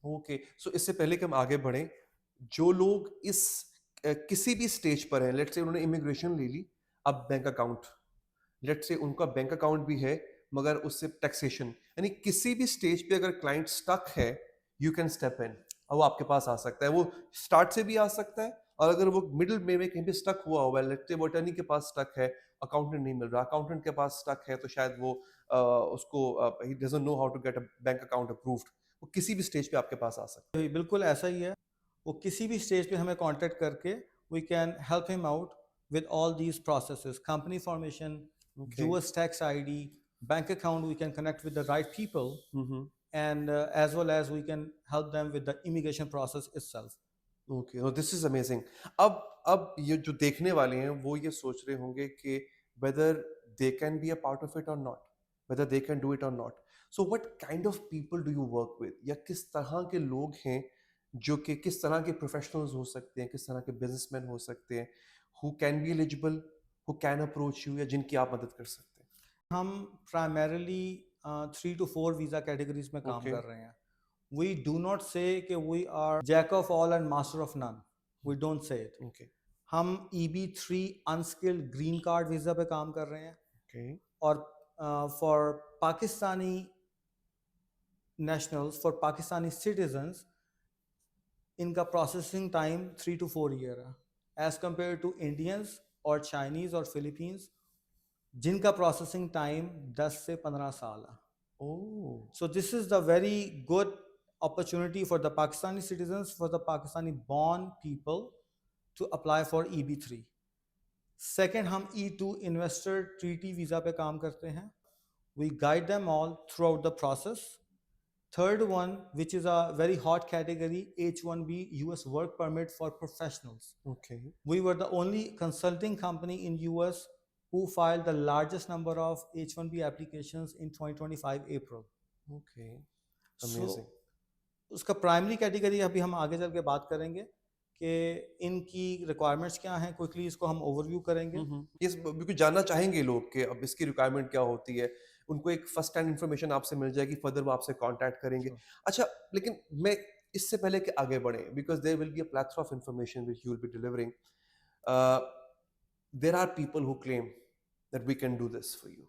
Okay so اس سے پہلے کہ ہم آگے بڑھیں, جو لوگ اس کسی بھی اسٹیج پر ہیں, لیٹ سے انہوں نے امیگریشن لے لی, اب بینک اکاؤنٹ, لیٹ سے ان کا بینک اکاؤنٹ بھی ہے مگر اس سے ٹیکسیشن, یعنی کسی بھی اسٹیج پہ اگر کلائنٹ اسٹک ہے یو کین اسٹیپ ان, اور وہ آپ کے پاس آ سکتا ہے. وہ اسٹارٹ سے بھی آ سکتا ہے, اور اگر وہ مڈل میں کہیں پہ اسٹک ہوا ہوا ہے, لیٹ سے وہ اٹرنی کے پاس اسٹک ہے, اکاؤنٹنٹ نہیں مل رہا, اکاؤنٹنٹ کے پاس اسٹک ہے, تو شاید وہ اس کو ہی doesn't know how to get a bank account approved, وہ کسی بھی اسٹیج پہ آپ کے پاس آ سکتا جی بالکل ایسا ہی ہے. وہ کسی بھی اسٹیج پہ ہمیں کانٹیکٹ کر کے وی کین ہیلپ ہم out with all these processes, company formation, ہے. U S tax I D, bank account, we can connect with the right people, okay and as well as we can help them with the immigration process itself. Okay this is amazing. اب یہ جو دیکھنے والے ہیں وہ یہ سوچ رہے ہوں گے کہ whether they can be a part of it or not, whether they can do it or not. So what kind of people do you work with, یا کس طرح کے لوگ ہیں جو کہ کس طرح کے پروفیشنلز ہو سکتے ہیں, کس طرح کے بزنس مین ہو سکتے ہیں, who can be eligible, who can approach you, یا جن کی آپ مدد کر سکتے ہیں؟ ہم primarily 3 to 4 ویزا کیٹیگریز میں کام اوکے کر رہے ہیں. We do not say کہ we are jack of all and master of none. We don't say it. Okay ہم EB3 unskilled green card visa پہ کام کر رہے ہیں, اوکے اور for Pakistani nationals, for Pakistani citizens, ان کا پروسیسنگ ٹائم 3 to 4 ایئر ہے, ایز کمپیئر ٹو انڈینس اور چائنیز اور فلپینس جن کا پروسیسنگ ٹائم 10 سے 15 سال ہے. اوہ So this is the very good opportunity for the Pakistani citizens, for the Pakistani born people to apply for EB3. Second, ہم E2 investor treaty visa پہ کام کرتے ہیں. We guide them all throughout the process. Third one, which is a very hot category, H1B US work permit for professionals. Okay We were the only consulting company in US who filed the largest number of H1B applications in 2025 April. Okay so amazing. اس کا primary category ابھی ہم آگے چل کے بات کریں گے کہ ان کی ریکوائرمنٹس کیا ہیں. کوئکلی اس کو ہم اوور ویو کریں گے. اس بالکل جاننا چاہیں گے لوگ کہ اب اس کی ریکوائرمنٹ کیا ہوتی ہے, ان کو ایک فرسٹ ہینڈ انفارمیشن آپ سے مل جائے گی, فردر وہ آپ سے کانٹیکٹ کریں گے. اچھا لیکن میں اس سے پہلے کہ آگے بڑھیں, because there will be a plethora of information which you will be delivering, there are people who claim that we can do this for you.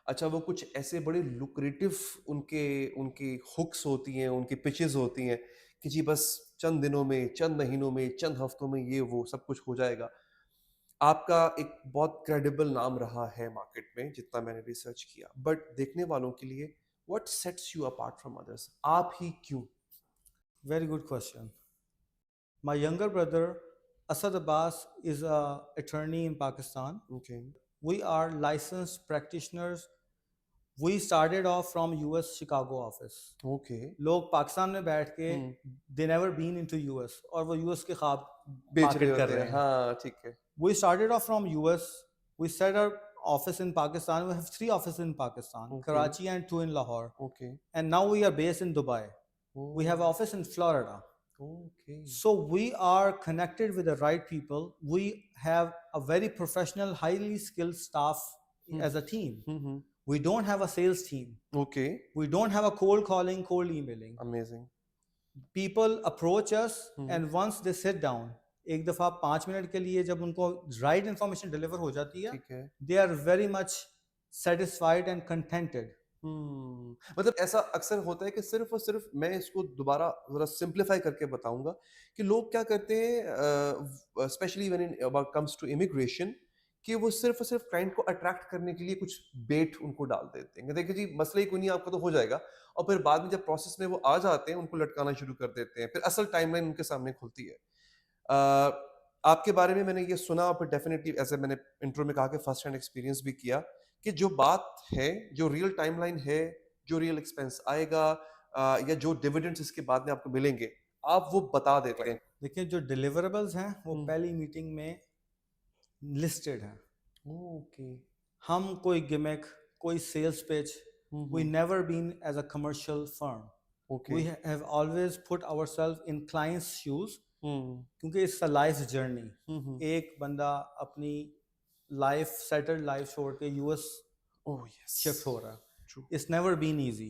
اچھا وہ کچھ ایسے بڑے لوکریٹو ان کی ہکس ہوتی ہیں, ان کی پچز ہوتی ہیں کہ جی بس چند دنوں میں, چند مہینوں میں, چند ہفتوں میں یہ وہ سب کچھ ہو جائے گا. آپ کا ایک بہت کریڈیبل نام رہا ہے مارکیٹ میں جتنا میں نے ریسرچ کیا, بٹ دیکھنے والوں کے لیے what sets you apart from others, آپ ہی کیوں؟ Very good question. My younger brother Asad Abbas is a attorney in Pakistan. Okay we are licensed practitioners. We started off from U S Chicago office. Okay لوگ پاکستان میں بیٹھ کے they never been into U S, اور وہ U S کے خواب بیچ رہے market کر ہوتے رہے ہیں, ہیں. ہاں ٹھیک ہے. We started off from US. We set our office in Pakistan. We have 3 offices in Pakistan, Okay. Karachi and 2 in Lahore. Okay. And now we are based in Dubai. We have Oh. office in Florida. Okay. So we are connected with the right people. We have a very professional, highly skilled staff as a team. We don't have a sales team. Okay. We don't have a cold calling, cold emailing. Amazing. People approach us and once they sit down, ایک دفعہ 5 minute کے لیے جب ان کو right information deliver ہو جاتی ہے, they are very much satisfied and contented. مطلب ایسا اکثر ہوتا ہے کہ صرف اور صرف, میں اس کو دوبارہ ذرا سمپلیفائی کر کے بتاؤں گا کہ لوگ کیا کرتے ہیں especially when about comes to immigration, کہ وہ صرف اور صرف کلائنٹ کو اٹریکٹ کرنے کے لیے کچھ بیٹ ان کو ڈال دیتے ہیں کہ دیکھیں جی مسئلہ ہی کوئی نہیں, آپ کا تو ہو جائے گا, اور پھر بعد میں جب پروسیس میں وہ آ جاتے ہیں ان کو لٹکانا شروع کر دیتے ہیں, پھر اصل ٹائم لائن ان کے سامنے کھلتی ہے. آپ کے بارے میں نے یہ سنا, اور پھر ڈیفینیٹلی ایسے میں نے انٹرو میں کہا کہ فرسٹ ہینڈ ایکسپیرینس بھی کیا, کہ جو بات ہے, جو ریئل ٹائم لائن ہے, جو ریئل ایکسپینس آئے گا, یا جو ڈیویڈنڈس اس کے بعد میں آپ کو ملیں گے, آپ وہ بتا دیتے ہیں. دیکھیں جو ڈیلیوریبلز ہیں وہ پہلی میٹنگ میں لسٹڈ ہیں. اوکے. ہم کوئی گمک, کوئی sales pitch, we never been as a commercial firm. We have always put our self in clients shoes, کیونکہ اٹس اے لائف جرنی. ایک بندہ اپنی لائف سیٹلڈ لائف چھوڑ کے یو ایس شفٹ ہو رہا ہے. It's never been easy.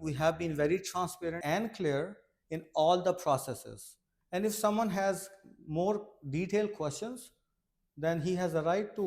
We have been very transparent and clear in all the processes. And if someone has more detailed questions, then he has a right to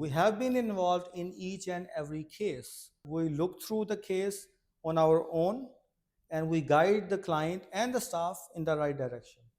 We have been involved in each and every case. We look through the case on our own and we guide the client and the staff in the right direction.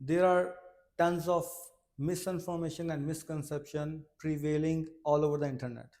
There are tons of misinformation and misconception prevailing all over the internet.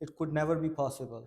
It could never be possible.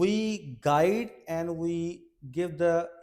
We guide and we give the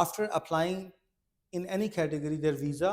after applying in any category their visa,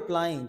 applying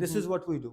this is what we do.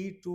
E2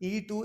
E2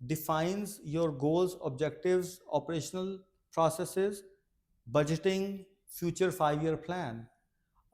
defines your goals, objectives, operational processes, budgeting, future 5-year plan.